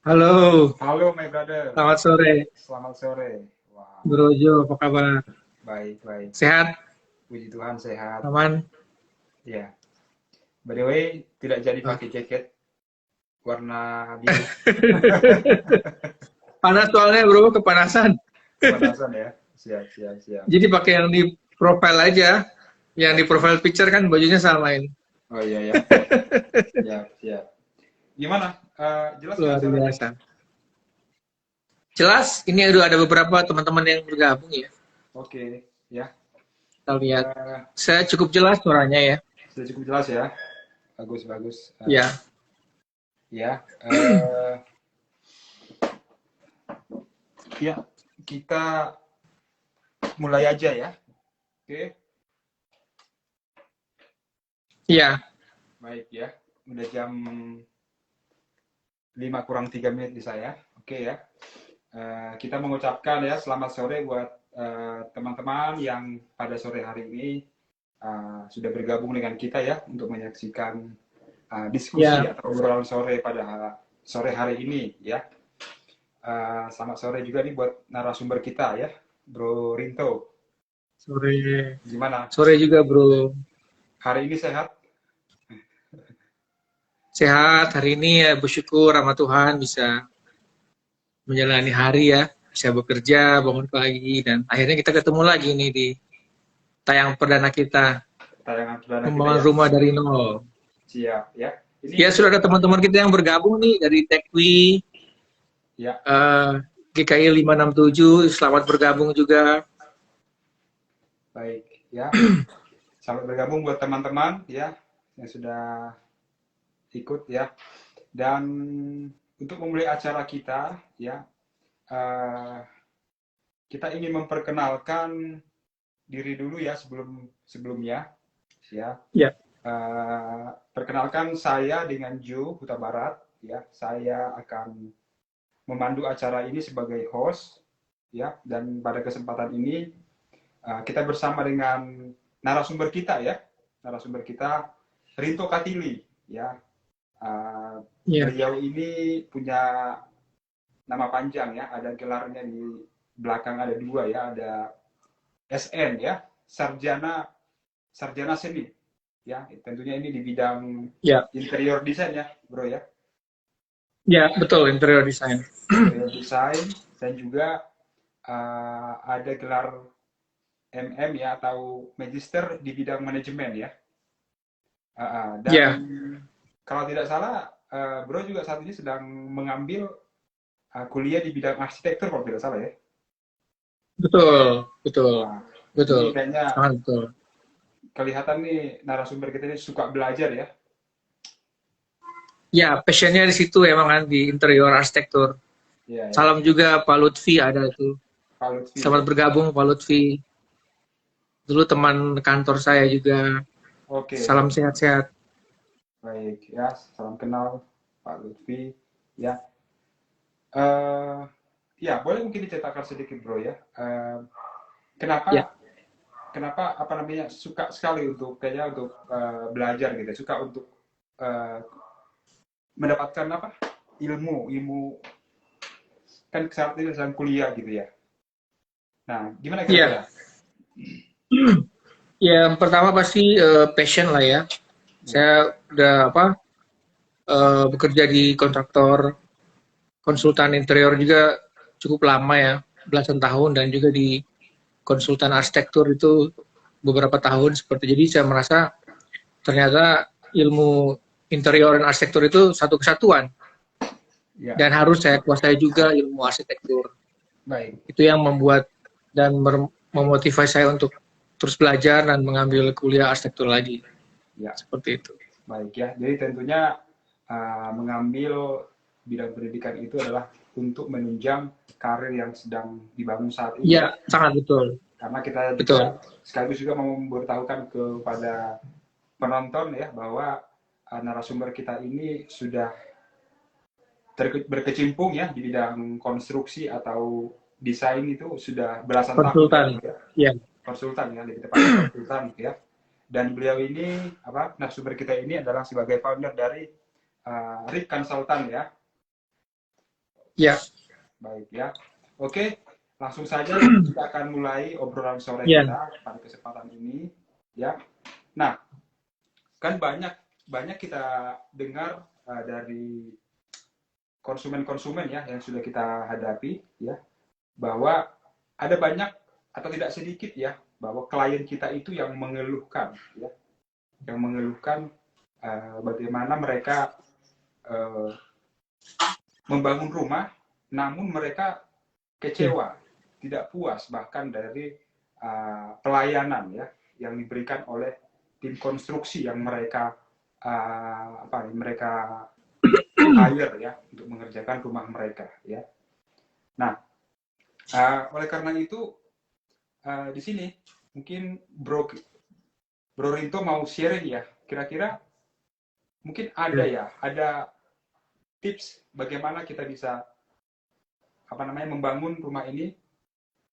Halo, Halo, my brother. selamat sore, Selamat sore. Wah, Bro Jo. Apa kabar? baik, baik. Sehat? Puji Tuhan sehat. Aman? Ya, by the way, tidak jadi Ah. pakai jaket warna biru. Panas soalnya bro, kepanasan. Kepanasan ya. Siap, siap, siap. Jadi pakai yang di profile aja. Yang di Oke. profile picture kan bajunya samain. Oh iya ya. Siap, siap. Gimana? Jelas nggak Luar suaranya? biasa. Jelas, ini udah ada beberapa teman-teman yang bergabung ya. Oke, ya. Kita lihat. Eh, Saya cukup jelas suaranya ya. sudah cukup jelas ya. Bagus, bagus. Ya, Ya, ya. Kita mulai aja ya. Oke, iya, baik ya. Udah jam 5 kurang 3 menit di saya. Oke ya. Kita mengucapkan ya selamat sore buat teman-teman yang pada sore hari ini sudah bergabung dengan kita ya untuk menyaksikan diskusi ya. atau obrolan sore pada sore hari ini ya. Selamat sore juga nih buat narasumber kita ya, Bro Rinto. Sore. Gimana? Sore juga bro. Hari ini sehat? Sehat hari ini ya, bersyukur sama Tuhan bisa menjalani hari ya, bisa bekerja, bangun pagi, dan akhirnya kita ketemu lagi nih di tayang perdana kita, Tayangan perdana kita membangun ya. rumah dari nol. Siap ya. Ya Ini sudah ada teman-teman kita yang bergabung nih dari Tekwi, ya, eh, GKI 567, selamat bergabung juga. baik ya. Selamat bergabung buat teman-teman ya yang sudah ikut ya. Dan untuk memulai acara kita, ya, uh, kita ingin memperkenalkan diri dulu ya sebelumnya, ya. Ya, Perkenalkan saya dengan Ju Huta Barat, ya. Saya akan memandu acara ini sebagai host, ya. Dan pada kesempatan ini kita bersama dengan narasumber kita ya, narasumber kita Rinto Katili, ya. ya, Beliau ini punya nama panjang ya, ada gelarnya di belakang ada dua ya, ada SN ya, sarjana sarjana seni ya, tentunya ini di bidang ya, interior design ya, bro ya, ya, betul, interior design. interior design dan juga ada gelar MM ya atau magister di bidang manajemen ya. Dan Ya, kalau tidak salah, bro juga saat ini sedang mengambil kuliah di bidang arsitektur kalau tidak salah ya. betul, betul, Wah, betul, ini kayaknya sangat betul. kelihatan nih narasumber kita ini suka belajar ya. Ya, passionnya di situ emang kan di interior arsitektur. Iya ya, Salam juga Pak Lutfi ada tuh. Pak Lutfi Selamat ya. bergabung Pak Lutfi. Dulu teman kantor saya juga. Oke, Salam oke. sehat-sehat. Baik ya, salam kenal Pak Lutfi ya. Eh ya, boleh mungkin diceritakan sedikit bro ya. Ya, Kenapa kenapa apa namanya suka sekali untuk kayaknya untuk belajar gitu, suka untuk eh, mendapatkan apa ilmu ilmu kan saat ini sedang kuliah gitu ya. Nah, gimana ya. kira-kira? Ya, yang pertama pasti passion lah ya. Ya, Saya udah apa bekerja di kontraktor konsultan interior juga cukup lama ya, belasan tahun dan juga di konsultan arsitektur itu beberapa tahun seperti jadi saya merasa ternyata ilmu interior dan arsitektur itu satu kesatuan ya, dan harus saya kuasai juga ilmu arsitektur. baik. Itu yang membuat dan memotivasi saya untuk terus belajar dan mengambil kuliah arsitektur lagi. Ya, Seperti itu. baik ya. Jadi tentunya mengambil bidang pendidikan itu adalah untuk menunjang karir yang sedang dibangun saat ini Iya, ya. sangat betul. Karena kita Betul. juga sekaligus juga mau memberitahukan kepada penonton ya bahwa narasumber kita ini sudah berkecimpung ya di bidang konstruksi atau desain itu sudah belasan tahun ya, Konsultan. ya. Iya. Konsultan ya, lebih tepatnya konsultan ya. Dan beliau ini apa narasumber kita ini adalah sebagai founder dari RIK Consultant ya. Ya. Baik ya. Oke, langsung saja kita akan mulai obrolan sore Ya. kita pada kesempatan ini ya. Nah, kan banyak kita dengar dari konsumen-konsumen ya yang sudah kita hadapi ya, bahwa ada banyak atau tidak sedikit ya bahwa klien kita itu yang mengeluhkan ya, yang mengeluhkan bagaimana mereka membangun rumah namun mereka kecewa, tidak puas bahkan dari pelayanan ya yang diberikan oleh tim konstruksi yang mereka mereka hire ya untuk mengerjakan rumah mereka ya. Nah, oleh karena itu di sini mungkin Bro Rinto mau sharing ya, kira-kira mungkin ada tips bagaimana kita bisa membangun rumah ini,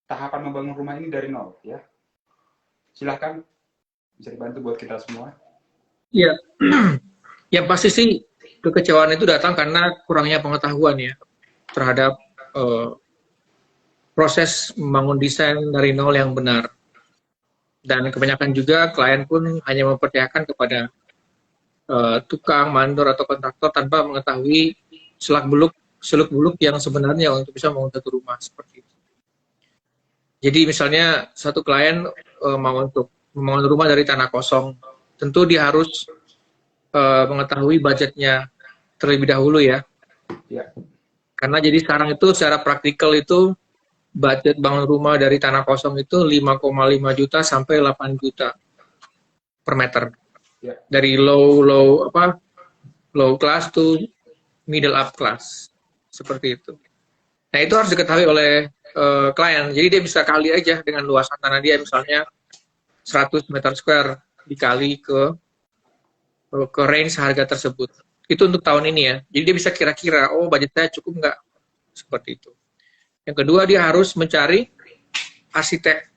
tahapan membangun rumah ini dari nol ya. Silahkan, bisa dibantu buat kita semua. Iya. Yang pasti sih kekecewaan itu datang karena kurangnya pengetahuan ya terhadap proses membangun desain dari nol yang benar. Dan kebanyakan juga klien pun hanya mempercayakan kepada tukang, mandor, atau kontraktor tanpa mengetahui seluk-beluk yang sebenarnya untuk bisa membangun satu rumah seperti itu. Jadi misalnya satu klien mau untuk membangun rumah dari tanah kosong, tentu dia harus mengetahui budgetnya terlebih dahulu ya. Ya. Karena jadi sekarang itu secara praktikal itu budget bangun rumah dari tanah kosong itu 5,5 juta sampai 8 juta per meter. Ya. Dari low class to middle up class. Seperti itu. Nah, itu harus diketahui oleh klien. Jadi dia bisa kali aja dengan luasan tanah dia misalnya 100 meter square dikali ke range harga tersebut. Itu untuk tahun ini ya. Jadi dia bisa kira-kira, oh budget saya cukup nggak? Seperti itu. Yang kedua, dia harus mencari arsitek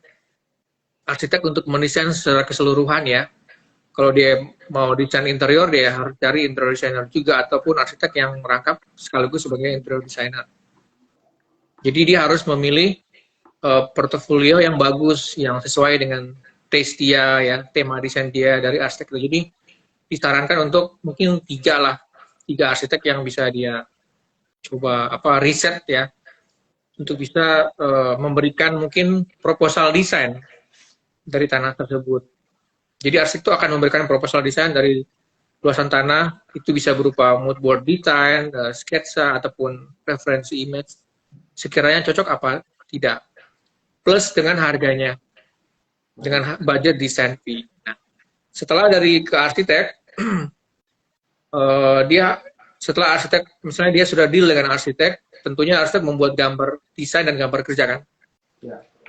untuk mendesain secara keseluruhan ya. Kalau dia mau desain interior, dia harus cari interior designer juga, ataupun arsitek yang merangkap sekaligus sebagai interior designer. Jadi dia harus memilih portofolio yang bagus, yang sesuai dengan taste dia, ya, tema desain dia dari arsitek itu. Jadi disarankan untuk mungkin 3 arsitek yang bisa dia coba riset ya, untuk bisa memberikan mungkin proposal desain dari tanah tersebut. Jadi arsitek itu akan memberikan proposal desain dari luasan tanah, itu bisa berupa mood board design, sketsa, ataupun referensi image, sekiranya cocok apa tidak. Plus dengan harganya, dengan budget design fee. Nah, setelah dari ke arsitek, setelah arsitek, misalnya dia sudah deal dengan arsitek, tentunya arsitek membuat gambar desain dan gambar kerja kan,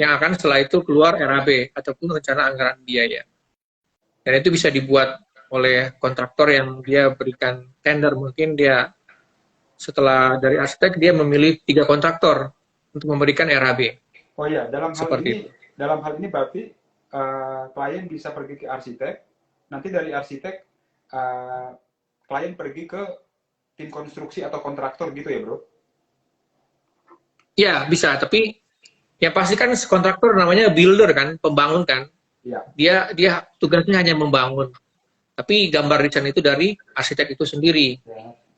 yang akan setelah itu keluar RAB ataupun rencana anggaran biaya. Dan itu bisa dibuat oleh kontraktor yang dia berikan tender. Mungkin dia setelah dari arsitek dia memilih 3 kontraktor untuk memberikan RAB. Oh ya, dalam hal ini berarti klien bisa pergi ke arsitek, nanti dari arsitek klien pergi ke tim konstruksi atau kontraktor gitu ya, Bro? Ya, bisa, tapi yang pasti kan kontraktor namanya builder kan, pembangun kan. Ya. Dia tugasnya hanya membangun. Tapi gambar desain itu dari arsitek itu sendiri.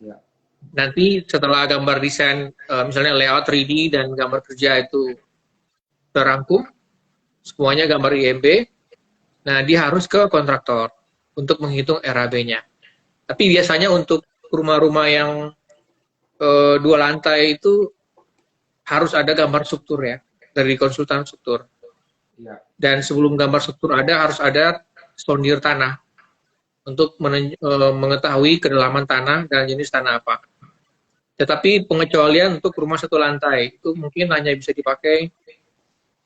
Ya. Nanti setelah gambar desain, misalnya layout 3D dan gambar kerja itu terangkum, semuanya gambar IMB, nah dia harus ke kontraktor untuk menghitung RAB-nya. Tapi biasanya untuk rumah-rumah yang 2 lantai itu harus ada gambar struktur ya, dari konsultan struktur. Ya. Dan sebelum gambar struktur harus ada sondir tanah untuk mengetahui kedalaman tanah dan jenis tanah apa. Tetapi pengecualian untuk rumah 1 lantai itu mungkin hanya bisa dipakai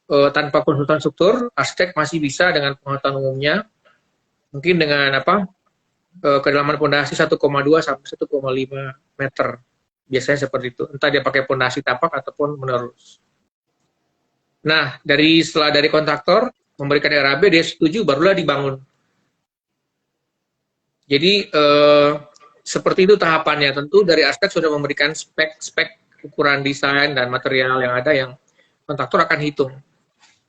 tanpa konsultan struktur. Arsitek masih bisa dengan pengetahuan umumnya, mungkin dengan kedalaman pondasi 1,2 sampai 1,5 meter. Biasanya seperti itu. Entah dia pakai pondasi tapak ataupun menerus. Nah, setelah dari kontraktor memberikan RAB, dia setuju, barulah dibangun. Jadi seperti itu tahapannya. Tentu dari arsitek sudah memberikan spek ukuran desain dan material yang ada yang kontraktor akan hitung.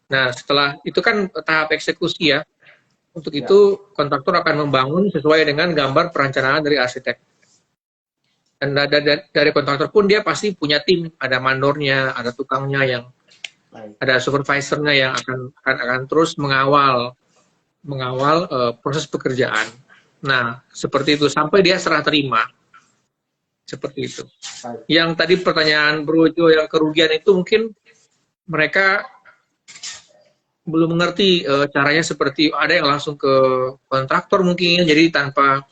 Nah, setelah itu kan tahap eksekusi ya. Untuk Ya, itu kontraktor akan membangun sesuai dengan gambar perencanaan dari arsitek. Dan dari kontraktor pun dia pasti punya tim, ada mandornya, ada tukangnya yang baik. ada supervisornya yang akan terus mengawal proses pekerjaan. Nah, seperti itu sampai dia serah terima. Seperti itu. Baik. Yang tadi pertanyaan Bro Jo yang kerugian itu mungkin mereka belum mengerti caranya seperti ada yang langsung ke kontraktor mungkin, jadi tanpa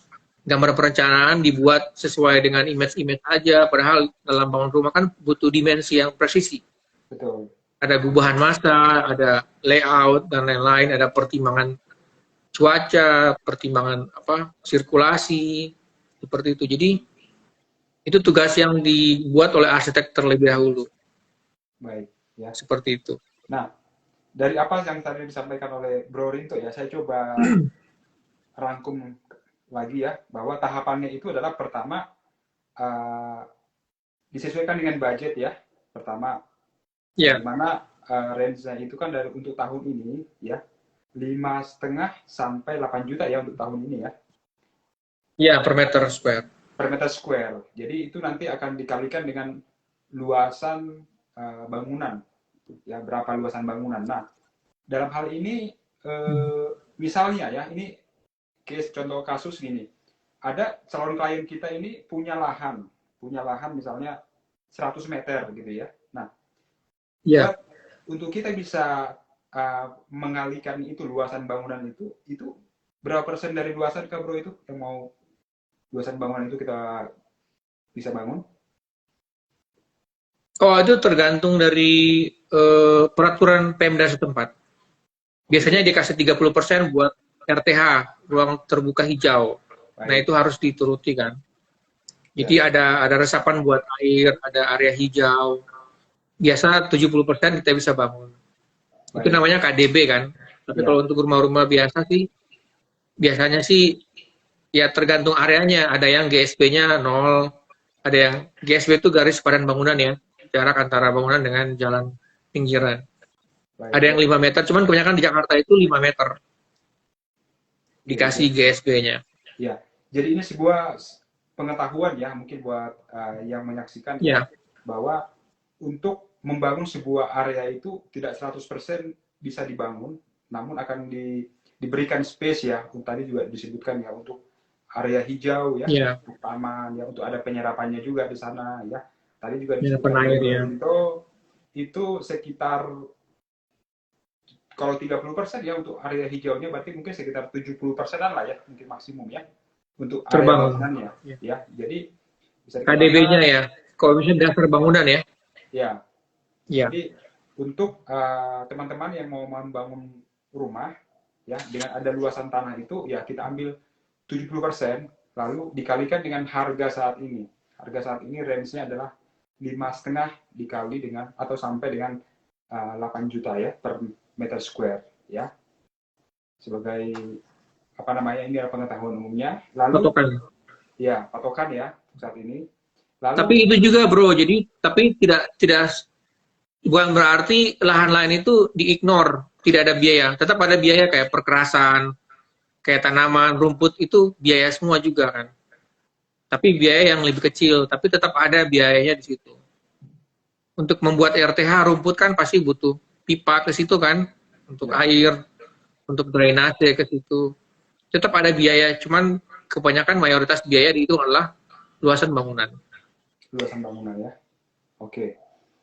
gambar perencanaan dibuat sesuai dengan image-image aja, padahal dalam bangun rumah kan butuh dimensi yang presisi. Betul. Ada gubahan massa, ada layout dan lain-lain, ada pertimbangan cuaca, pertimbangan sirkulasi, seperti itu. Jadi itu tugas yang dibuat oleh arsitek terlebih dahulu. Baik, ya. Seperti itu. Nah, dari apa yang tadi disampaikan oleh Bro Rinto ya, saya coba rangkum lagi ya, bahwa tahapannya itu adalah pertama disesuaikan dengan budget ya. Pertama, Ya. dimana range-nya itu kan dari untuk tahun ini ya 5,5 sampai 8 juta ya untuk tahun ini ya. Ya, per meter square. Per meter square. Jadi itu nanti akan dikalikan dengan luasan bangunan. Ya, berapa luasan bangunan. Nah, dalam hal ini misalnya ya, ini case contoh kasus gini. Ada calon klien kita ini punya lahan misalnya 100 meter gitu ya. Nah, Ya. untuk kita bisa mengalihkan itu luasan bangunan itu berapa persen dari luasan Kak Bro itu yang mau luasan bangunan itu kita bisa bangun? Oh, itu tergantung dari peraturan Pemda setempat. Biasanya dikasih 30% buat RTH, ruang terbuka hijau. Nah, itu harus dituruti kan. Jadi ada resapan buat air, ada area hijau. Biasa 70% kita bisa bangun. Itu namanya KDB kan. Tapi kalau untuk rumah-rumah biasa sih, biasanya sih ya tergantung areanya. Ada yang GSP-nya 0, ada yang GSP itu garis padan bangunan ya. Jarak antara bangunan dengan jalan pinggiran. Ada yang 5 meter, cuman kebanyakan di Jakarta itu 5 meter. Dikasih GSP-nya. Ya, jadi ini sebuah pengetahuan ya, mungkin buat yang menyaksikan ya, bahwa untuk membangun sebuah area itu tidak 100% bisa dibangun, namun akan diberikan space ya, tadi juga disebutkan ya, untuk area hijau ya, untuk taman ya, untuk ada penyerapannya juga di sana ya. Tadi juga disebutkan itu sekitar kalau 30% ya untuk area hijaunya berarti mungkin sekitar 70%-an lah ya, mungkin maksimum ya untuk area bangunannya ya. Jadi bisa KDB-nya ya, kalau misalnya dasar bangunan ya. Ya. Jadi untuk teman-teman yang mau membangun rumah ya dengan ada luasan tanah itu ya kita ambil 70% lalu dikalikan dengan harga saat ini. Harga saat ini range-nya adalah 5,5 dikali dengan atau sampai dengan 8 juta ya per meter square ya. Sebagai apa namanya, ini adalah pengetahuan umumnya. Lalu patokan. Ya, patokan ya saat ini. Lalu, tapi itu juga Bro, jadi tapi tidak bukan berarti lahan lain itu diignore, tidak ada biaya. Tetap ada biaya kayak perkerasan, kayak tanaman, rumput itu biaya semua juga kan. Tapi biaya yang lebih kecil, tapi tetap ada biayanya di situ. Untuk membuat RTH rumput kan pasti butuh pipa ke situ kan, untuk air, untuk drainase ke situ. Tetap ada biaya, cuman kebanyakan mayoritas biaya itu adalah luasan bangunan. Luasan bangunan ya. Oke.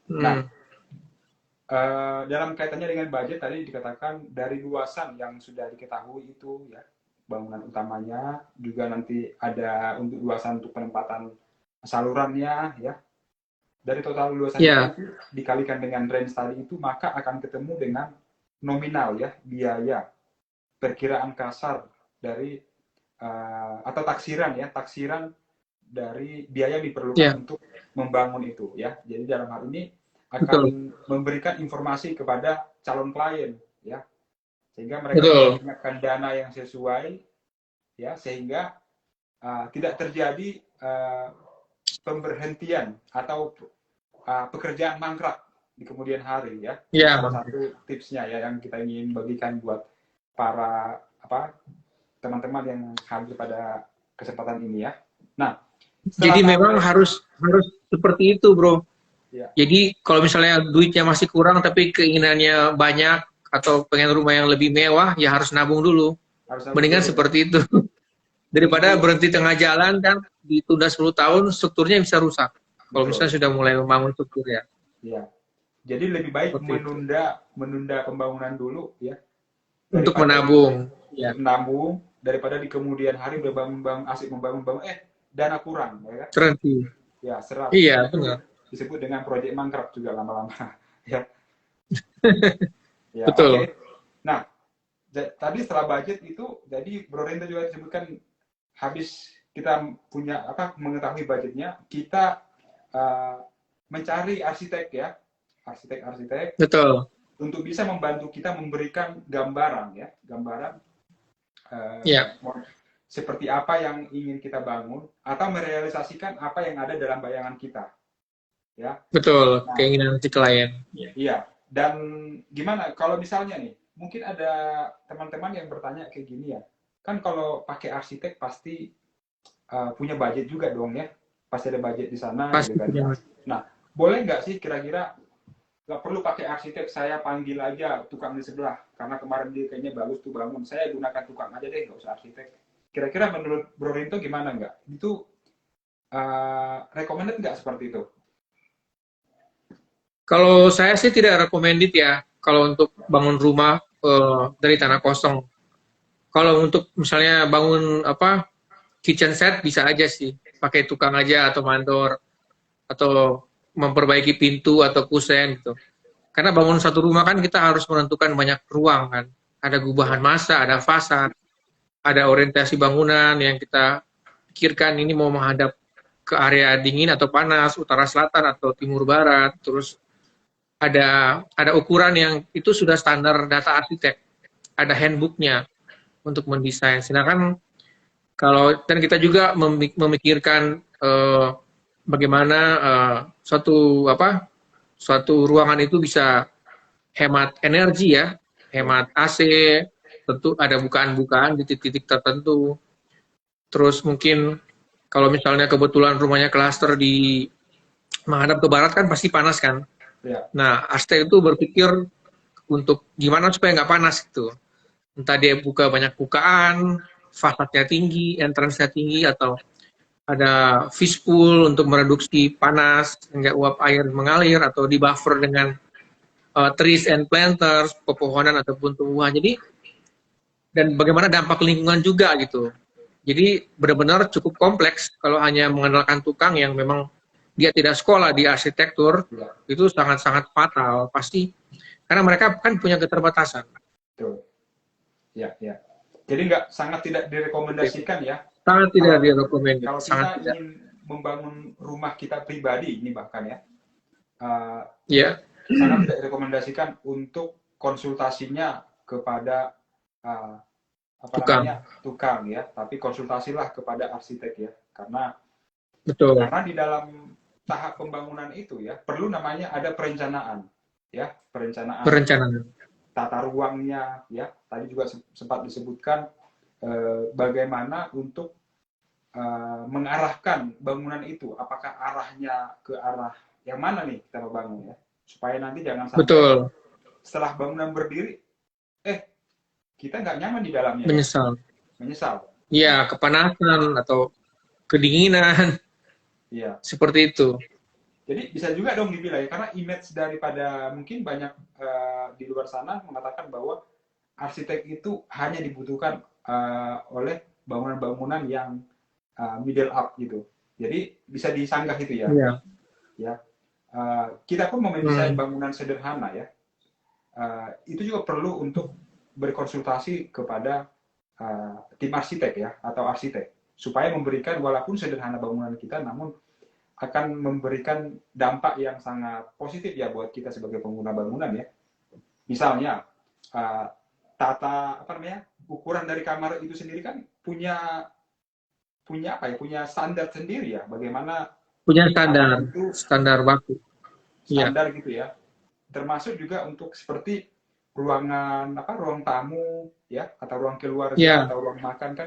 Nah, dalam kaitannya dengan budget tadi dikatakan dari luasan yang sudah diketahui itu ya, bangunan utamanya, juga nanti ada untuk luasan untuk penempatan salurannya ya. Dari total luasan itu dikalikan dengan range tadi itu, maka akan ketemu dengan nominal ya, biaya perkiraan kasar dari atau taksiran ya, taksiran dari biaya yang diperlukan untuk membangun itu ya. Jadi dalam hal ini akan memberikan informasi kepada calon klien ya, sehingga mereka menggunakan dana yang sesuai ya, sehingga tidak terjadi pemberhentian atau pekerjaan mangkrak di kemudian hari ya. Iya, Salah Bang. satu tipsnya ya yang kita ingin bagikan buat para teman-teman yang hadir pada kesempatan ini ya. Nah, setelah Jadi tahap memang harus harus seperti itu, Bro. ya, Jadi kalau misalnya duitnya masih kurang tapi keinginannya banyak atau pengen rumah yang lebih mewah, ya harus nabung dulu. harus nabung Mendingan dulu ya. seperti itu. Daripada Untuk berhenti tengah jalan kan, ditunda 10 tahun, strukturnya bisa rusak. Kalau betul, misalnya sudah mulai membangun struktur ya. ya. Jadi lebih baik Seperti itu. menunda pembangunan dulu ya Untuk daripada menabung. Ya, menabung daripada di kemudian hari udah bangun asik membangun dana kurang ya kan. terhenti. Ya, serap. Iya, Nah, itu benar. disebut dengan proyek mangkrak juga lama-lama ya. Ya, oke. Betul. Nah, tadi setelah budget itu jadi Bro Rento juga disebutkan habis kita punya mengetahui budgetnya, kita mencari arsitek ya, arsitek Betul. untuk bisa membantu kita memberikan gambaran ya, Ya, seperti apa yang ingin kita bangun atau merealisasikan apa yang ada dalam bayangan kita ya. betul. Nah, Keinginan si klien. iya. Dan gimana kalau misalnya nih, mungkin ada teman-teman yang bertanya kayak gini ya, kan kalau pakai arsitek pasti punya budget juga dong ya, pasti ada budget di sana Pasti gitu kan. punya. Nah, boleh nggak sih kira-kira nggak perlu pakai arsitek, saya panggil aja tukang di sebelah, karena kemarin dia kayaknya bagus tuh bangun, saya gunakan tukang aja deh, nggak usah arsitek. Kira-kira menurut Bro Rinto gimana nggak? Itu recommended nggak seperti itu? Kalau saya sih tidak recommended ya, kalau untuk bangun rumah dari tanah kosong. Kalau untuk misalnya bangun kitchen set bisa aja sih, pakai tukang aja atau mandor atau memperbaiki pintu atau kusen gitu. Karena bangun satu rumah kan kita harus menentukan banyak ruang kan. Ada gubahan massa, ada fasad, ada orientasi bangunan yang kita pikirkan ini mau menghadap ke area dingin atau panas, utara selatan atau timur barat, terus ada ukuran yang itu sudah standar data arsitek, ada handbooknya untuk mendesain. Sedangkan kalau dan kita juga memikirkan bagaimana suatu ruangan itu bisa hemat energi ya, hemat AC, tentu ada bukaan-bukaan di titik-titik tertentu. Terus mungkin kalau misalnya kebetulan rumahnya klaster di menghadap ke barat kan pasti panas kan. Ya. Nah, arsitek itu berpikir untuk gimana supaya nggak panas gitu. Entah dia buka banyak bukaan, fasadnya tinggi, entrance-nya tinggi, atau ada fishpool untuk mereduksi panas, hingga uap air mengalir, atau di buffer dengan trees and planters, pepohonan ataupun tumbuhan. Jadi, dan bagaimana dampak lingkungan juga gitu. Jadi benar-benar cukup kompleks kalau hanya mengandalkan tukang yang memang dia tidak sekolah di arsitektur, Ya. itu sangat-sangat fatal pasti, karena mereka kan punya keterbatasan. Betul. Ya, ya. Jadi sangat tidak direkomendasikan ya. Sangat tidak direkomendasi. Kalau Sangat kita tidak. ingin membangun rumah kita pribadi ini bahkan ya, Ya, sangat tidak direkomendasikan untuk konsultasinya kepada tukang. tukang ya, tapi konsultasilah kepada arsitek ya, karena Betul. di dalam tahap pembangunan itu ya perlu namanya ada perencanaan ya, perencanaan tata ruangnya ya. Tadi juga sempat disebutkan bagaimana untuk mengarahkan bangunan itu, apakah arahnya ke arah yang mana nih kita mau bangun ya, supaya nanti jangan sampai Betul. Setelah bangunan berdiri kita nggak nyaman di dalamnya. Menyesal. Iya, kepanasan atau kedinginan. Iya. Seperti itu. Jadi bisa juga dong dibilang ya, karena image daripada mungkin banyak di luar sana mengatakan bahwa arsitek itu hanya dibutuhkan oleh bangunan-bangunan yang middle up gitu. Jadi bisa disanggah itu ya. Iya. Ya. Kita pun mendesain bangunan sederhana ya. Itu juga perlu untuk berkonsultasi kepada tim arsitek ya, atau arsitek, supaya memberikan walaupun sederhana bangunan kita, namun akan memberikan dampak yang sangat positif ya buat kita sebagai pengguna bangunan ya. Misalnya ukuran dari kamar itu sendiri kan punya standar sendiri ya, bagaimana punya standar baku. Iya. standar gitu ya. Termasuk juga untuk seperti ruangan ruang tamu ya, atau ruang keluarga Iya, atau ruang makan kan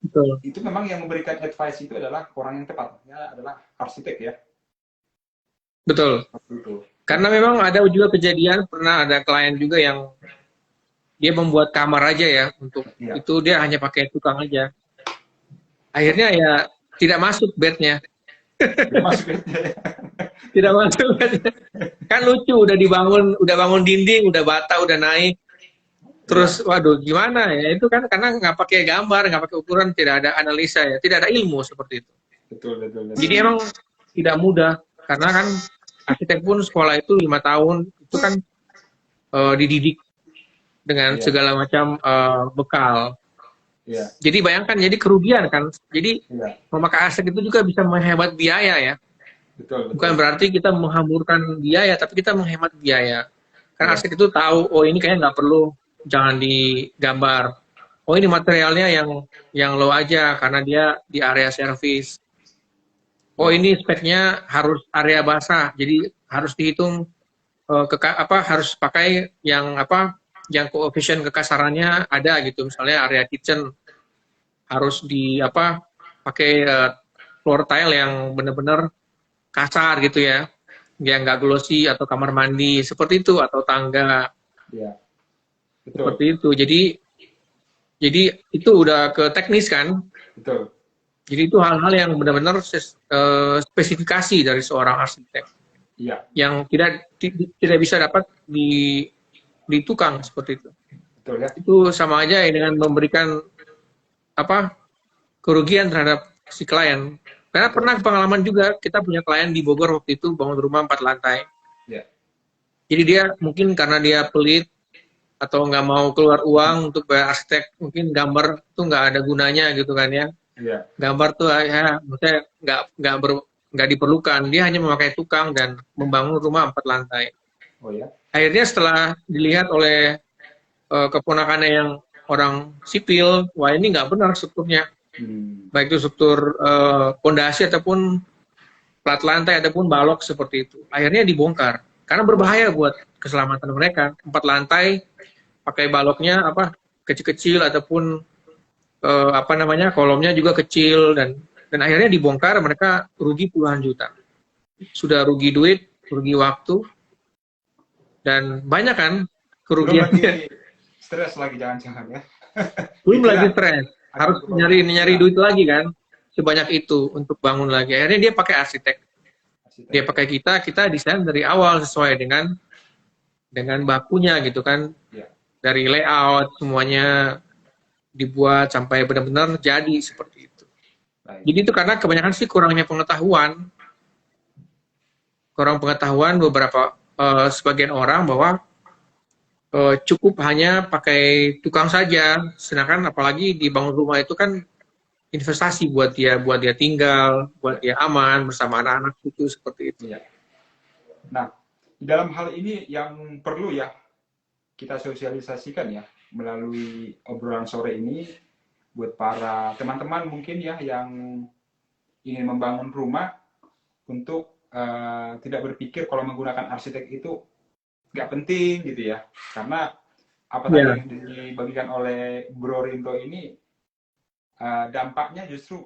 betul. itu memang yang memberikan advice itu adalah orang yang tepat, ya, adalah arsitek ya. Betul. Seperti itu. Karena memang ada juga kejadian, pernah ada klien juga yang dia membuat kamar aja ya, untuk Iya. itu dia hanya pakai tukang aja. Akhirnya ya tidak masuk bednya, Tidak masuk ya. tidak masuk bednya. Kan lucu, udah bangun dinding, udah bata, udah naik. Iya, Terus, waduh, gimana ya? Itu kan karena nggak pakai gambar, nggak pakai ukuran, tidak ada analisa ya, tidak ada ilmu seperti itu. betul betul Jadi betul. emang tidak mudah, karena kan arsitek pun sekolah itu 5 tahun, itu kan dididik dengan Iya, segala macam bekal. iya, Jadi bayangkan, jadi kerugian kan. Jadi iya, memakai aset itu juga bisa menghemat biaya ya. betul Bukan betul. berarti kita menghamburkan biaya, tapi kita menghemat biaya. Kan Iya, aset itu tahu, oh ini kayaknya nggak perlu, jangan digambar. Oh ini materialnya yang low aja karena dia di area servis. Oh iya, ini speknya harus area basah, jadi harus dihitung harus pakai yang koefisien kekasarannya ada gitu. Misalnya area kitchen harus pakai floor tile yang benar-benar kasar gitu ya, yang nggak glossy, atau kamar mandi seperti itu, atau tangga iya, betul seperti itu. Jadi itu udah ke teknis kan. betul. Jadi itu hal-hal yang benar-benar spesifikasi dari seorang arsitek Iya, yang tidak bisa dapat di tukang seperti itu. betul ya. Itu sama aja ya dengan memberikan apa kerugian terhadap si klien. Karena Betul. pernah pengalaman juga, kita punya klien di Bogor waktu itu bangun rumah 4 lantai. Iya, Jadi dia mungkin karena dia pelit atau nggak mau keluar uang untuk bayar arsitek, mungkin gambar tuh nggak ada gunanya gitu kan ya. iya. Gambar tuh ya, maksudnya nggak diperlukan. Dia hanya memakai tukang dan membangun rumah 4 lantai. Oh ya. Akhirnya setelah dilihat oleh keponakannya yang orang sipil, wah ini nggak benar strukturnya. Hmm. Baik itu struktur pondasi ataupun plat lantai ataupun balok seperti itu. Akhirnya dibongkar karena berbahaya buat keselamatan mereka. 4 lantai pakai baloknya kecil-kecil, ataupun kolomnya juga kecil, dan akhirnya dibongkar, mereka rugi puluhan juta. Sudah rugi duit, rugi waktu, dan banyak kan Belum kerugiannya. lagi stres lagi jangan-jangan ya. Belum Itu lagi ya stres, akan harus ke bawah nyari pikiran duit lagi kan, sebanyak itu untuk bangun lagi. Akhirnya dia pakai arsitek. arsitek Dia ya. pakai kita desain dari awal sesuai dengan bakunya gitu kan, Iya. dari layout semuanya dibuat sampai benar-benar jadi seperti itu. Baik. Jadi itu karena kebanyakan sih kurang pengetahuan beberapa sebagian orang bahwa cukup hanya pakai tukang saja, sedangkan apalagi dibangun rumah itu kan investasi buat dia tinggal, buat Iya. dia aman bersama anak-anak itu seperti itu. Iya. Nah, di dalam hal ini yang perlu ya kita sosialisasikan ya melalui obrolan sore ini buat para teman-teman mungkin ya yang ingin membangun rumah untuk tidak berpikir kalau menggunakan arsitek itu nggak penting gitu ya, karena apa tadi Ya, yang dibagikan oleh Bro Rinto ini dampaknya justru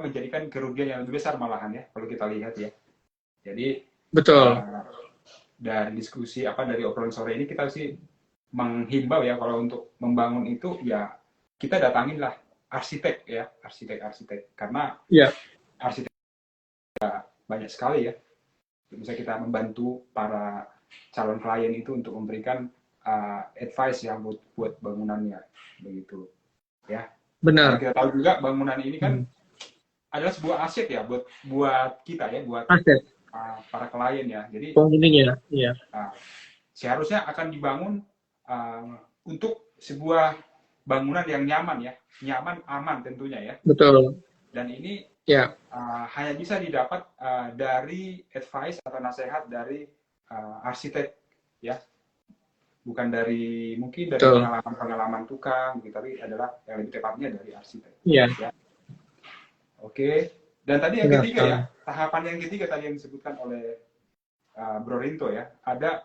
menjadikan kerugian yang lebih besar malahan ya kalau kita lihat ya. Jadi betul. uh, dari diskusi dari obrolan sore ini kita sih menghimbau ya kalau untuk membangun itu ya kita datanginlah arsitek ya, arsitek karena Ya, arsitek banyak sekali ya, bisa kita membantu para calon klien itu untuk memberikan advice ya buat bangunannya begitu ya. Karena benar. kita tahu juga bangunan ini kan Hmm. adalah sebuah aset ya buat kita ya, buat Aset para klien ya. Jadi penghuninya, iya. seharusnya akan dibangun untuk sebuah bangunan yang nyaman ya, nyaman, aman tentunya ya. Betul. Dan ini Ya, hanya bisa didapat dari advice atau nasihat dari arsitek ya, bukan mungkin dari betul. pengalaman tukang, gitu, tapi adalah yang lebih tepatnya dari arsitek. Iya, Ya. Oke. Dan tadi yang benar ketiga sekali. ya, tahapan yang ketiga tadi yang disebutkan oleh Bro Rinto ya. Ada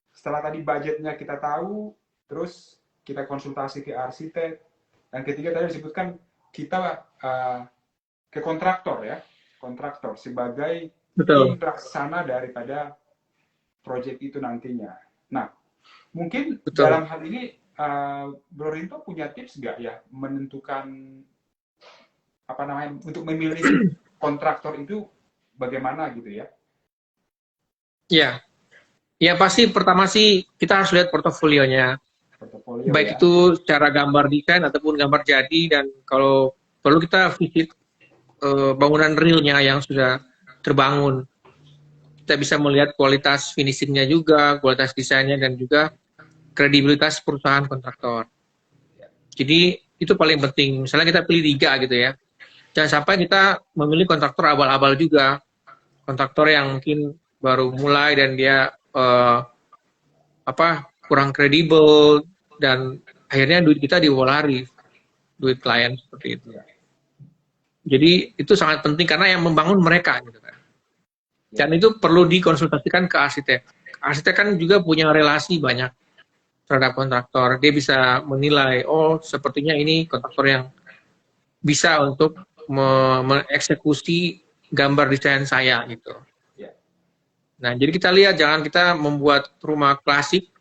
setelah tadi budgetnya kita tahu, terus kita konsultasi ke arsitek, dan ketiga tadi disebutkan kita ke kontraktor ya, kontraktor sebagai tim Betul, pelaksana daripada proyek itu nantinya. Nah, mungkin betul. dalam hal ini Bro Rinto punya tips nggak ya menentukan apa namanya untuk memilih kontraktor itu bagaimana gitu ya? Ya, ya pasti pertama sih kita harus lihat portofolionya. Portofolio Baik ya. itu secara gambar desain ataupun gambar jadi, dan kalau perlu kita visit bangunan realnya yang sudah terbangun. Kita bisa melihat kualitas finishingnya juga, kualitas desainnya, dan juga kredibilitas perusahaan kontraktor. Jadi itu paling penting. Misalnya kita pilih 3 gitu ya. Jangan sampai kita memilih kontraktor abal-abal juga. Kontraktor yang mungkin baru mulai dan dia kurang kredibel, dan akhirnya duit kita diwolari, duit klien seperti itu. Ya, Jadi itu sangat penting karena yang membangun mereka gitu kan. Dan ya, itu perlu dikonsultasikan ke arsitek. Arsitek kan juga punya relasi banyak terhadap kontraktor. Dia bisa menilai, oh sepertinya ini kontraktor yang bisa untuk mengeksekusi gambar desain saya gitu. ya. Nah, jadi kita lihat jangan kita membuat rumah klasik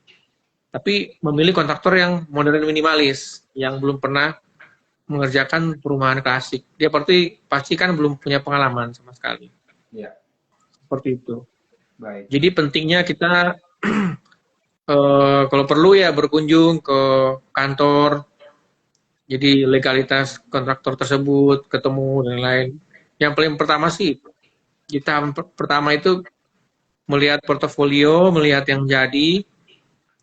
tapi memilih kontraktor yang modern minimalis, yang belum pernah mengerjakan perumahan klasik. Dia pasti kan belum punya pengalaman sama sekali. Ya, Seperti itu. baik. Jadi pentingnya kita kalau perlu ya berkunjung ke kantor, jadi legalitas kontraktor tersebut, ketemu dan lain. Yang paling pertama sih, kita pertama itu melihat portofolio, melihat yang jadi,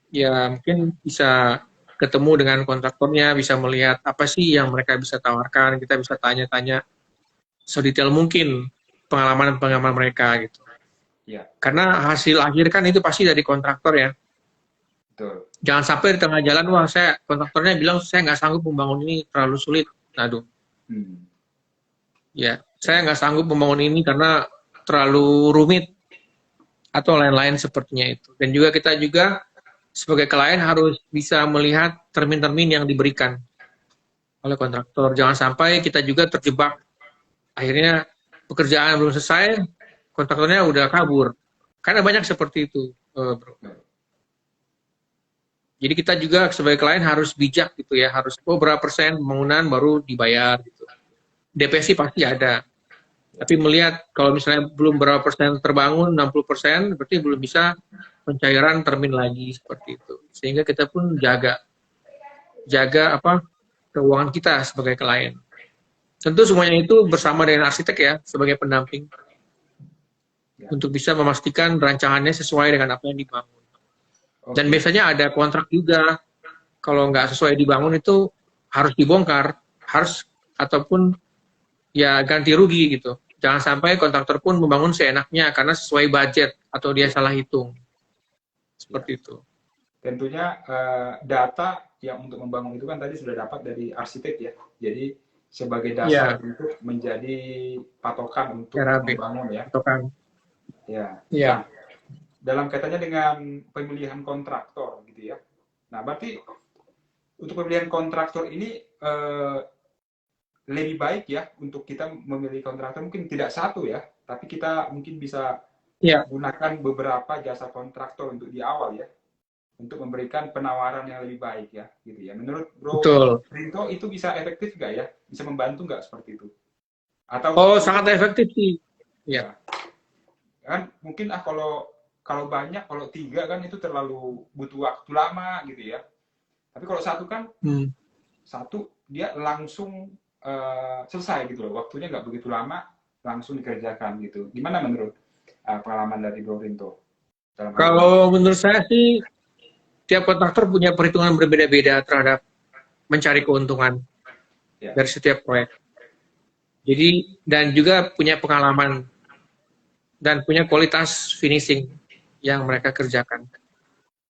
ya mungkin bisa ketemu dengan kontraktornya, bisa melihat apa sih yang mereka bisa tawarkan, kita bisa tanya-tanya sedetail mungkin pengalaman-pengalaman mereka gitu. Ya, Karena hasil akhir kan itu pasti dari kontraktor ya. betul. Jangan sampai di tengah jalan, wah saya kontraktornya bilang saya nggak sanggup membangun ini terlalu sulit. Aduh, Hmm. ya saya nggak sanggup membangun ini karena terlalu rumit atau lain-lain sepertinya itu. Dan juga kita juga sebagai klien harus bisa melihat termin-termin yang diberikan oleh kontraktor. Jangan sampai kita juga terjebak. Akhirnya pekerjaan belum selesai, kontraktornya udah kabur. Karena banyak seperti itu, bro. Jadi kita juga sebagai klien harus bijak gitu ya, harus berapa persen pembangunan baru dibayar gitu. DP sih pasti ada. Tapi melihat kalau misalnya belum berapa persen terbangun, 60%, berarti belum bisa pencairan termin lagi seperti itu. Sehingga kita pun jaga keuangan kita sebagai klien. Tentu semuanya itu bersama dengan arsitek ya sebagai pendamping Ya. untuk bisa memastikan rancangannya sesuai dengan apa yang dibangun. Dan Oke. biasanya ada kontrak juga. Kalau nggak sesuai dibangun itu harus dibongkar, harus ataupun ya ganti rugi gitu. Jangan sampai kontraktor pun membangun seenaknya karena sesuai budget atau dia salah hitung. Ya. Seperti itu. Tentunya data yang untuk membangun itu kan tadi sudah dapat dari arsitek ya. Jadi sebagai dasar Iya, untuk menjadi patokan untuk RAB membangun ya. atau kan. Ya. Nah, Iya. dalam kaitannya dengan pemilihan kontraktor gitu ya. Nah, berarti untuk pemilihan kontraktor ini lebih baik ya untuk kita memilih kontraktor mungkin tidak satu ya, tapi kita mungkin bisa Iya, gunakan beberapa jasa kontraktor untuk di awal ya, untuk memberikan penawaran yang lebih baik ya, gitu ya. Menurut Bro betul. Rinto itu bisa efektif nggak ya? Bisa membantu nggak seperti itu? Atau Oh, untuk sangat efektif sih. Iya. ya kan mungkin kalau kalau banyak kalau 3 kan itu terlalu butuh waktu lama gitu ya. Tapi kalau satu kan Hmm. satu dia langsung selesai gitu loh, waktunya nggak begitu lama, langsung dikerjakan gitu. Gimana menurut pengalaman dari Bro Rinto dalam hal ini? Kalau menurut saya sih tiap kontraktor punya perhitungan berbeda-beda terhadap mencari keuntungan Ya, dari setiap proyek. Jadi dan juga punya pengalaman dan punya kualitas finishing yang mereka kerjakan.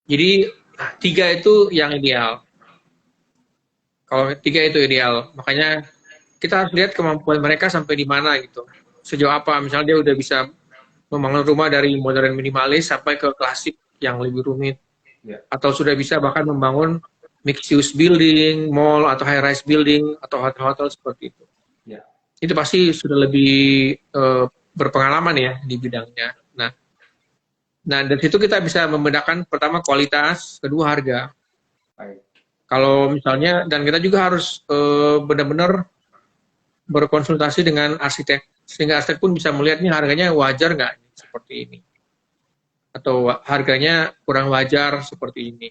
Jadi 3 itu yang ideal. Kalau 3 itu ideal, makanya kita harus lihat kemampuan mereka sampai di mana gitu. Sejauh apa, misalnya dia udah bisa membangun rumah dari modern minimalis sampai ke klasik yang lebih rumit. Ya. Atau sudah bisa bahkan membangun mixed use building, mall atau high rise building atau hotel-hotel seperti itu. Ya. Itu pasti sudah lebih berpengalaman ya di bidangnya. Nah dari situ kita bisa membedakan pertama kualitas, kedua harga. Baik. Kalau misalnya, dan kita juga harus benar-benar berkonsultasi dengan arsitek, sehingga arsitek pun bisa melihat nih harganya wajar nggak seperti ini, atau harganya kurang wajar seperti ini.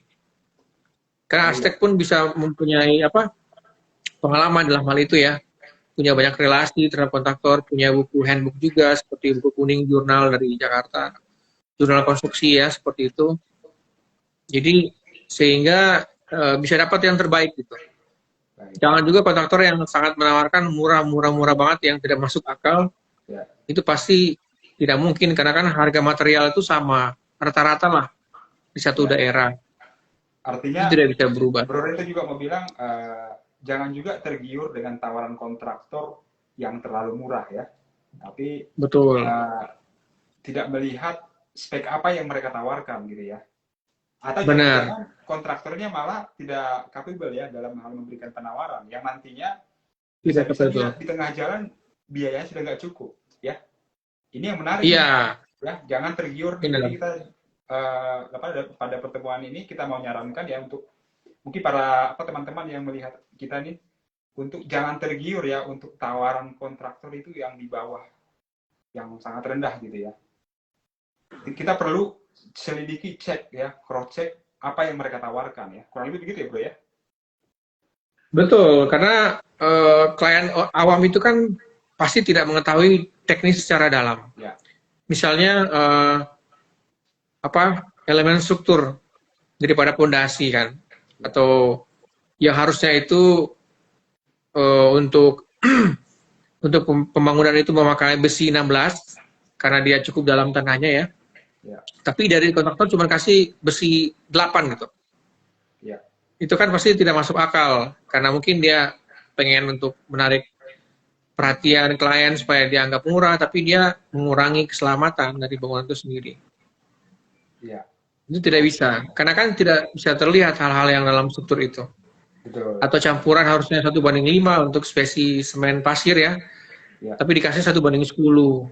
Karena arsitek pun bisa mempunyai pengalaman dalam hal itu ya, punya banyak relasi terhadap kontraktor, punya buku handbook juga seperti buku kuning jurnal dari Jakarta, jurnal konstruksi ya seperti itu. Jadi sehingga bisa dapat yang terbaik gitu. Jangan juga kontraktor yang sangat menawarkan murah banget yang tidak masuk akal. Ya. Itu pasti tidak mungkin karena kan harga material itu sama rata-rata lah di satu daerah. Artinya itu tidak bisa berubah. Bro Rento juga mau bilang jangan juga tergiur dengan tawaran kontraktor yang terlalu murah ya. Tapi betul. Tidak melihat spek apa yang mereka tawarkan gitu ya. Atau jangan kontraktornya malah tidak capable ya dalam hal memberikan penawaran yang nantinya tidak bisa di tengah jalan biayanya sudah nggak cukup ya. Ini yang menarik. Iya. Ya, jangan tergiur. Jadi kita pada pertemuan ini kita mau nyarankan ya untuk mungkin para teman-teman yang melihat kita nih untuk jangan tergiur ya untuk tawaran kontraktor itu yang di bawah yang sangat rendah gitu ya. Kita perlu selidiki, cek ya, cross check apa yang mereka tawarkan ya. Kurang lebih begitu ya, Bro ya. Betul, karena klien awam itu kan pasti tidak mengetahui teknis secara dalam. Ya. Misalnya elemen struktur daripada pondasi kan, atau yang harusnya itu untuk untuk pembangunan itu memakai besi 16 karena dia cukup dalam tanahnya ya. Tapi dari kontraktor cuma kasih besi 8 gitu. Ya. Itu kan pasti tidak masuk akal karena mungkin dia pengen untuk menarik perhatian klien supaya dianggap murah, tapi dia mengurangi keselamatan dari bangunan itu sendiri. Ya. Itu tidak bisa, karena kan tidak bisa terlihat hal-hal yang dalam struktur itu. Betul. Atau campuran harusnya 1:5 untuk spesies semen pasir ya, tapi dikasih 1:10.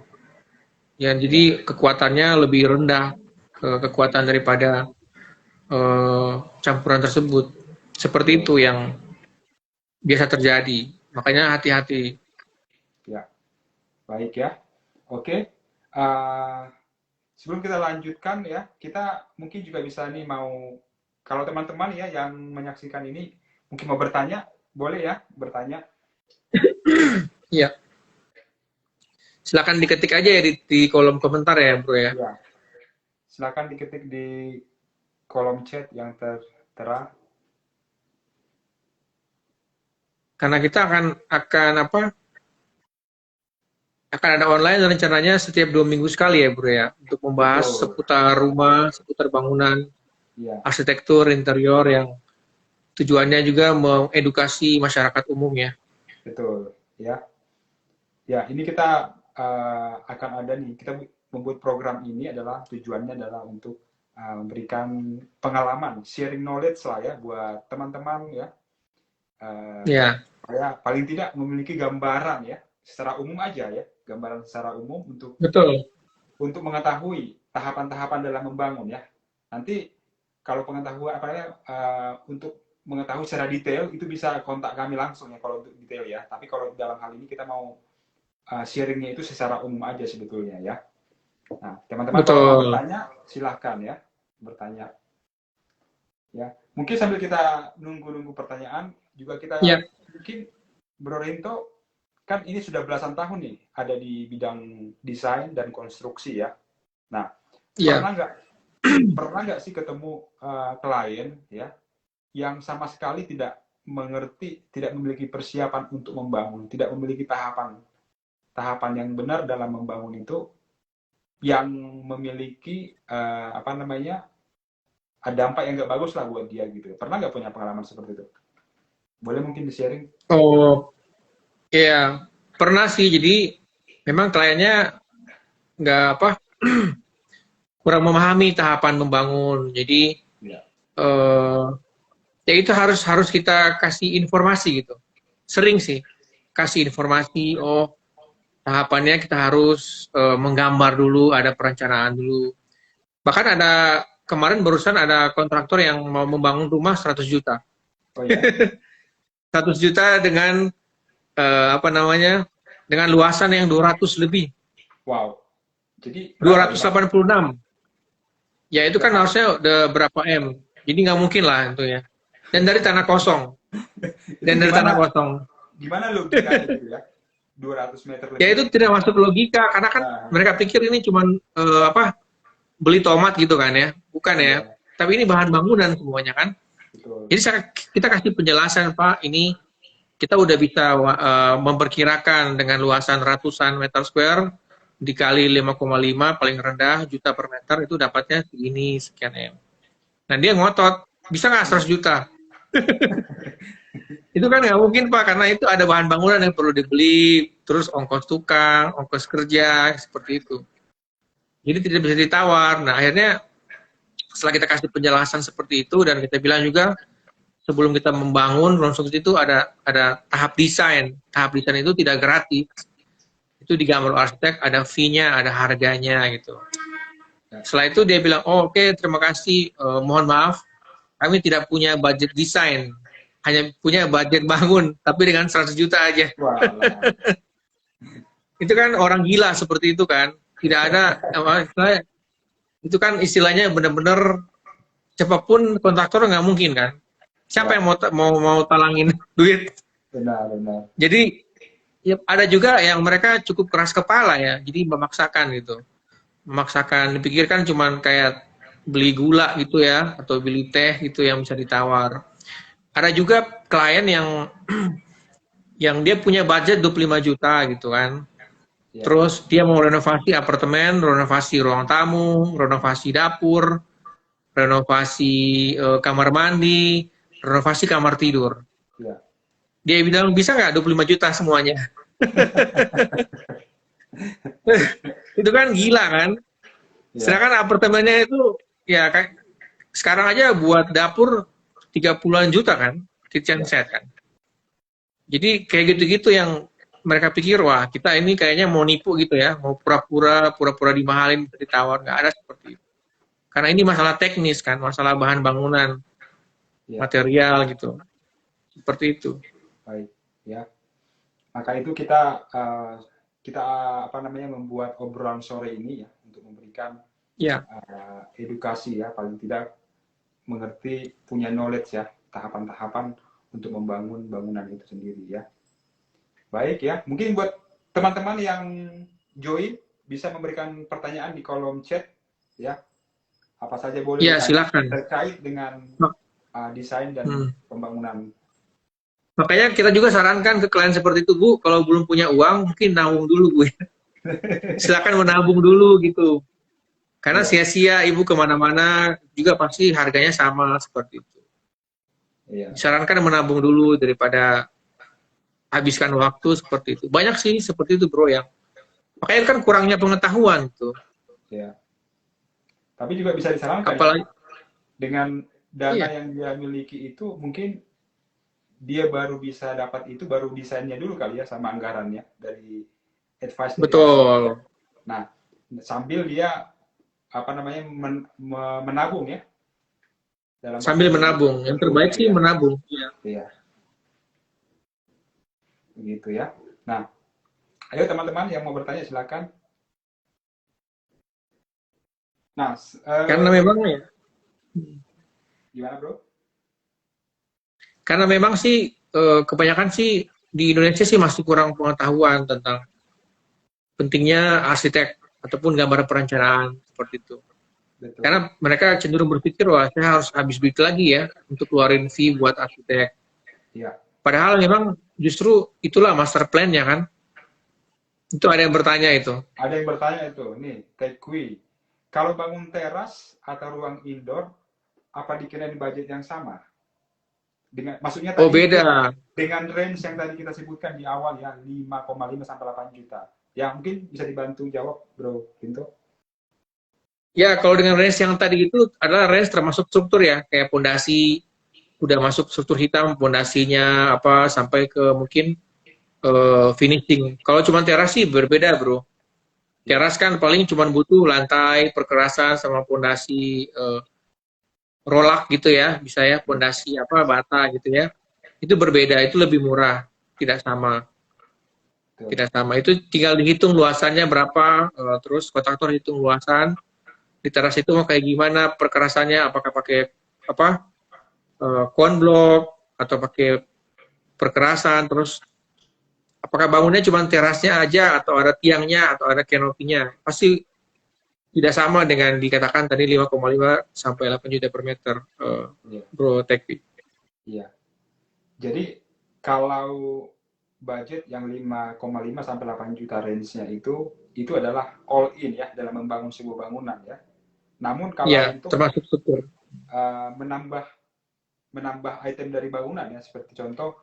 Ya, jadi kekuatannya lebih rendah kekuatan daripada campuran tersebut. Seperti itu yang biasa terjadi. Makanya hati-hati. Ya, baik ya. Oke. Sebelum kita lanjutkan ya, kita mungkin juga bisa nih mau, kalau teman-teman ya yang menyaksikan ini mungkin mau bertanya, boleh ya bertanya. Iya. Silakan diketik aja ya di kolom komentar ya, Bro ya. Ya. Silakan diketik di kolom chat yang tertera. Karena kita akan ada online rencananya setiap 2 minggu sekali ya, Bro ya, untuk membahas seputar rumah, seputar bangunan, arsitektur, interior yang tujuannya juga mengedukasi masyarakat umum ya. Betul, ya. Ya, ini kita akan ada nih, kita membuat program ini adalah tujuannya adalah untuk memberikan pengalaman, sharing knowledge lah ya buat teman-teman ya. Ya, paling tidak memiliki gambaran ya, secara umum aja ya, gambaran secara umum untuk mengetahui tahapan-tahapan dalam membangun ya. Nanti kalau pengetahuan untuk mengetahui secara detail itu bisa kontak kami langsung ya kalau untuk detail ya. Tapi kalau dalam hal ini kita mau sharingnya itu secara umum aja sebetulnya ya. Nah, teman-teman kalau mau bertanya silahkan ya bertanya. Ya, mungkin sambil kita nunggu pertanyaan juga kita mungkin Bro Rento kan ini sudah belasan tahun nih ada di bidang desain dan konstruksi ya. Nah, pernah nggak sih ketemu klien ya yang sama sekali tidak mengerti, tidak memiliki persiapan untuk membangun, tidak memiliki tahapan yang benar dalam membangun itu, yang memiliki dampak yang nggak bagus lah buat dia gitu. Pernah nggak punya pengalaman seperti itu? Boleh mungkin di-sharing? Oh, iya. Pernah sih. Jadi memang kliennya nggak kurang memahami tahapan membangun. Jadi Ya. eh, ya itu harus harus kita kasih informasi gitu. Sering sih kasih informasi. Oh, tahapannya kita harus menggambar dulu, ada perencanaan dulu. Bahkan ada kemarin barusan ada kontraktor yang mau membangun rumah 100 juta. Oh ya. 100 juta dengan apa namanya? Dengan luasan yang 200 lebih. Wow. Jadi berapa luas? 286. Ya itu kan Berapa? harusnya udah berapa M. Jadi nggak mungkin lah itu ya. Dan dari tanah kosong. Itu Dan dari tanah gimana? kosong. Gimana logikanya gitu ya? 200 meter Ya lebih. itu tidak masuk logika karena kan Nah, mereka pikir ini cuman apa beli tomat gitu kan ya. Bukan ya. iya, Tapi ini bahan bangunan semuanya kan. betul. Jadi kita kasih penjelasan Pak, ini kita udah bisa memperkirakan dengan luasan ratusan meter square dikali 5,5 paling rendah juta per meter itu dapatnya segini sekian M. Nah dia ngotot, bisa nggak 100 juta? Itu kan nggak mungkin Pak, karena itu ada bahan bangunan yang perlu dibeli, terus ongkos tukang, ongkos kerja, seperti itu. Jadi tidak bisa ditawar. Nah akhirnya setelah kita kasih penjelasan seperti itu dan kita bilang juga sebelum kita membangun konstruksi itu ada tahap desain. Tahap desain itu tidak gratis. Itu digambar arsitek, ada fee-nya, ada harganya gitu. Setelah itu dia bilang, oh, oke, terima kasih, mohon maaf, kami tidak punya budget desain, hanya punya budget bangun, tapi dengan 100 juta aja. Walah. Itu kan orang gila seperti itu kan, tidak ada, itu kan istilahnya benar-benar siapapun kontraktor nggak mungkin kan. Siapa Ya, yang mau talangin duit? benar, benar. Jadi ya, ada juga yang mereka cukup keras kepala ya, jadi memaksakan gitu. Memaksakan, dipikirkan cuman kayak beli gula gitu ya, atau beli teh gitu yang bisa ditawar. Ada juga klien yang dia punya budget 25 juta gitu kan. Ya, Terus dia mau renovasi apartemen, renovasi ruang tamu, renovasi dapur, renovasi kamar mandi, renovasi kamar tidur. ya, Dia bilang bisa nggak 25 juta semuanya? Itu kan gila kan? ya, Sedangkan apartemennya itu ya kan sekarang aja buat dapur 30-an juta kan, kitchen ya. set kan. Jadi kayak gitu-gitu yang mereka pikir wah kita ini kayaknya mau nipu gitu ya, mau pura-pura dimahalin ditawar, nggak ada seperti itu. Karena ini masalah teknis kan, masalah bahan bangunan, Ya. material gitu, seperti itu. Baik, ya. Maka itu kita apa namanya membuat obrolan sore ini ya untuk memberikan Ya, edukasi ya, paling tidak mengerti, punya knowledge ya, tahapan-tahapan untuk membangun bangunan itu sendiri ya. Baik ya, mungkin buat teman-teman yang join bisa memberikan pertanyaan di kolom chat ya, apa saja boleh ya ditanya silakan. terkait dengan desain dan pembangunan. Makanya kita juga sarankan ke klien seperti itu, Bu, kalau belum punya uang, mungkin nabung dulu, Bu. Silakan menabung dulu gitu. Karena Iya, sia-sia Ibu kemana-mana juga pasti harganya sama seperti itu. iya, Disarankan menabung dulu daripada habiskan waktu seperti itu. Banyak sih seperti itu, Bro, yang makanya kan kurangnya pengetahuan tuh. iya. Tapi juga bisa disarankan ya, Apalagi dengan dana iya, yang dia miliki itu mungkin dia baru bisa dapat itu baru desainnya dulu kali ya sama anggarannya dari advice dari arsitek. betul. Nah, sambil dia apa namanya menabung ya dalam Sambil proses menabung. Yang terbaik tentunya sih ya. menabung. Iya. Iya, begitu ya. Nah, ayo teman-teman yang mau bertanya silakan. Nah, Karena memang ya, gimana bro? karena memang sih kebanyakan sih di Indonesia sih masih kurang pengetahuan tentang pentingnya arsitek ataupun gambar perencanaan seperti itu. Betul. Karena mereka cenderung berpikir wah saya harus habis duit lagi ya untuk keluarin fee buat arsitek. Ya, Padahal memang justru itulah master plan-nya kan. Itu ada yang bertanya itu. ada yang bertanya itu, nih, Tekwi. Kalau bangun teras atau ruang indoor, apa dikenain budget yang sama? Dengan, maksudnya Oh tadi beda. dengan range yang tadi kita sebutkan di awal ya, 5,5 sampai 8 juta. Ya, mungkin bisa dibantu jawab, Bro Pinto. Ya, kalau dengan range yang tadi itu adalah range termasuk struktur ya, kayak pondasi udah masuk struktur hitam, pondasinya apa sampai ke mungkin finishing. Kalau cuma teras sih berbeda, Bro. Ya, Teras kan paling cuma butuh lantai, perkerasan sama pondasi rolak gitu ya, bisa ya ya, pondasi apa bata gitu ya. Itu berbeda, itu lebih murah, tidak sama. betul. Tidak sama. Itu tinggal dihitung luasannya berapa, terus kontraktor hitung luasan. Di teras itu mau kayak gimana perkerasannya, apakah pakai apa konblok atau pakai perkerasan, terus apakah bangunnya cuma terasnya aja atau ada tiangnya atau ada kanopinya. Pasti tidak sama dengan dikatakan tadi 5,5 sampai 8 juta per meter, Iya, Bro Tekvi. iya. Jadi kalau budget yang 5,5 sampai 8 juta range-nya itu adalah all in ya dalam membangun sebuah bangunan ya. Namun Iya, kalau untuk termasuk struktur. menambah menambah item dari bangunan ya seperti contoh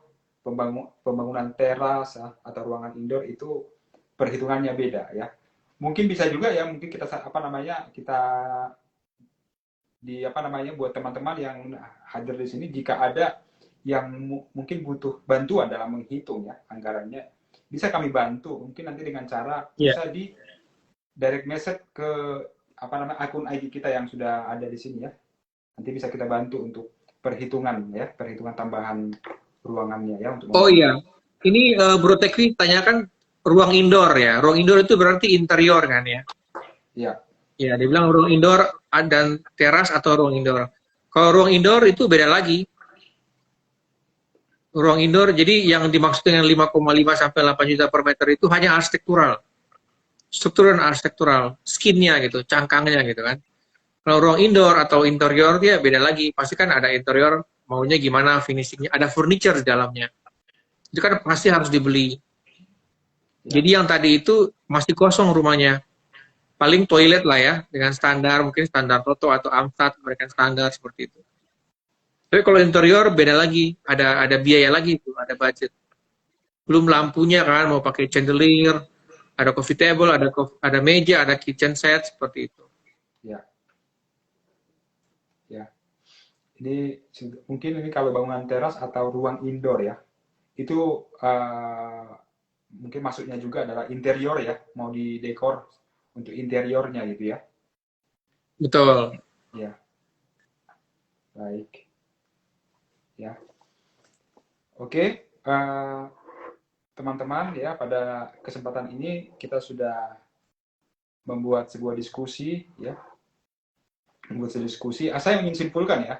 pembangunan teras ya, atau ruangan indoor itu perhitungannya beda ya. Mungkin bisa juga ya mungkin kita apa namanya kita di apa namanya buat teman-teman yang hadir di sini jika ada yang mungkin butuh bantuan dalam menghitung ya anggarannya bisa kami bantu mungkin nanti dengan cara Iya. bisa di direct message ke apa namanya akun IG kita yang sudah ada di sini ya nanti bisa kita bantu untuk perhitungan ya perhitungan tambahan ruangannya ya untuk Oh membangun. iya, ini Bro Tekvi tanyakan ruang indoor ya. Ruang indoor itu berarti interior kan ya? Ya, Ya, dibilang ruang indoor dan teras atau ruang indoor. Kalau ruang indoor itu beda lagi. Ruang indoor, jadi yang dimaksud dengan 5,5 sampai 8 juta per meter itu hanya arsitektural. Struktur dan arsitektural, skinnya gitu, cangkangnya gitu kan. Kalau ruang indoor atau interior dia beda lagi. Pasti kan ada interior maunya gimana finishingnya, ada furniture di dalamnya. Itu kan pasti harus dibeli. ya, Jadi yang tadi itu masih kosong rumahnya. Paling toilet lah ya, dengan standar, mungkin standar Toto atau Amsat, mereka standar seperti itu. Tapi kalau interior beda lagi, ada biaya lagi itu, ada budget. Belum lampunya kan, mau pakai chandelier, ada coffee table, ada meja, ada kitchen set seperti itu. ya, ya. Ini mungkin ini kalau bangunan teras atau ruang indoor ya itu mungkin maksudnya juga adalah interior ya, mau di dekor untuk interiornya gitu ya. Betul. Ya, baik. Ya, oke. Teman-teman ya, pada kesempatan ini kita sudah membuat sebuah diskusi ya, membuat sebuah diskusi. Saya ingin simpulkan ya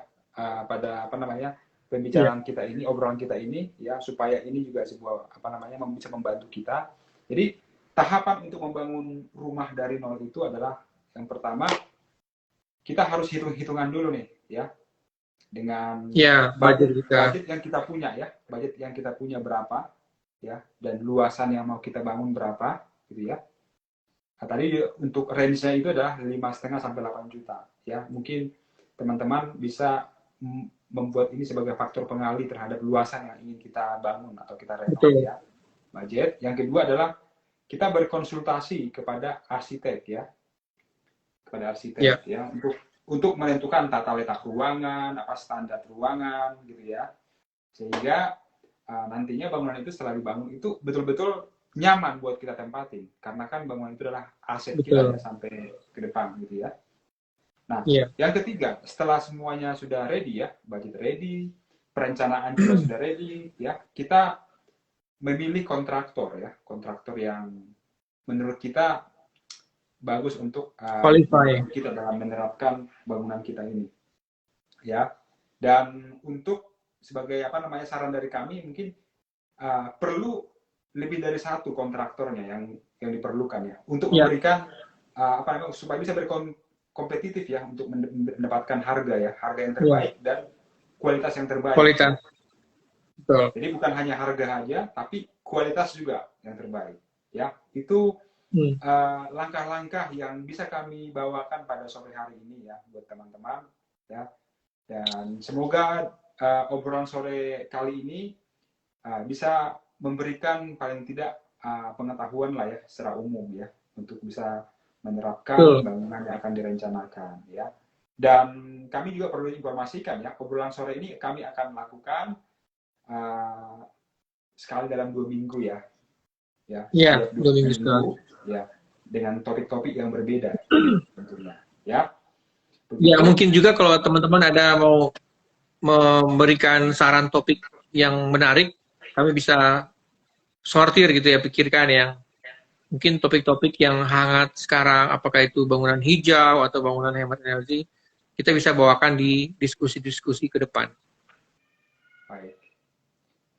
pada apa namanya Iya. pembicaraan kita ini, obrolan kita ini ya supaya ini juga sebuah apa namanya bisa membantu kita. Jadi tahapan untuk membangun rumah dari nol itu adalah yang pertama kita harus hitung-hitungan dulu nih ya dengan Ya, budget budget kita. budget yang kita punya ya budget yang kita punya berapa ya dan luasan yang mau kita bangun berapa gitu ya. Nah, tadi untuk range-nya itu adalah 5,5 sampai 8 juta ya mungkin teman-teman bisa membuat ini sebagai faktor pengalih terhadap luasan yang ingin kita bangun atau kita renov Betul. ya budget. Yang kedua adalah kita berkonsultasi kepada arsitek ya kepada Ya, arsitek ya untuk menentukan tata letak ruangan, apa standar ruangan gitu ya. Sehingga nantinya bangunan itu setelah dibangun itu betul-betul nyaman buat kita tempatin karena kan bangunan itu adalah aset kita ya betul. sampai ke depan gitu ya. Nah, Iya. yang ketiga, setelah semuanya sudah ready ya, budget ready, perencanaan juga sudah ready ya, kita memilih kontraktor ya, kontraktor yang menurut kita bagus untuk Qualify. membantu kita dalam menerapkan bangunan kita ini ya dan untuk sebagai apa namanya saran dari kami mungkin perlu lebih dari satu kontraktornya yang diperlukan ya untuk Ya, memberikan apa namanya supaya bisa berkompetitif ya untuk mendapatkan harga yang ya. terbaik dan kualitas yang terbaik ya Kualitas. Betul. jadi bukan hanya harga aja tapi kualitas juga yang terbaik ya itu Hmm. langkah-langkah yang bisa kami bawakan pada sore hari ini ya buat teman-teman ya dan semoga obrolan sore kali ini bisa memberikan paling tidak pengetahuan lah ya secara umum ya untuk bisa menerapkan bangunan yang akan direncanakan, ya. Dan kami juga perlu informasikan ya, obrolan sore ini kami akan lakukan sekali dalam 2 minggu ya, Iya, setiap 2 minggu sekali. minggu, ya, dengan topik-topik yang berbeda tentunya, ya. Ya, Begitu. mungkin juga kalau teman-teman ada mau memberikan saran topik yang menarik, kami bisa sortir gitu ya, pikirkan yang mungkin topik-topik yang hangat sekarang, apakah itu bangunan hijau atau bangunan hemat energi, kita bisa bawakan di diskusi-diskusi ke depan. Baik.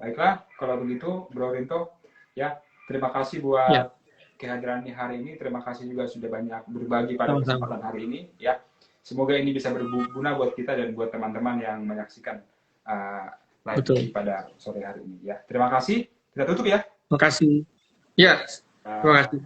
Baiklah, kalau begitu, Bro Rinto, ya, terima kasih buat kehadirannya hari ini. Terima kasih juga sudah banyak berbagi pada kesempatan hari ini, ya. Semoga ini bisa berguna buat kita dan buat teman-teman yang menyaksikan live ini pada sore hari ini, ya. Terima kasih. Kita tutup ya. Terima kasih. Ya, terima kasih.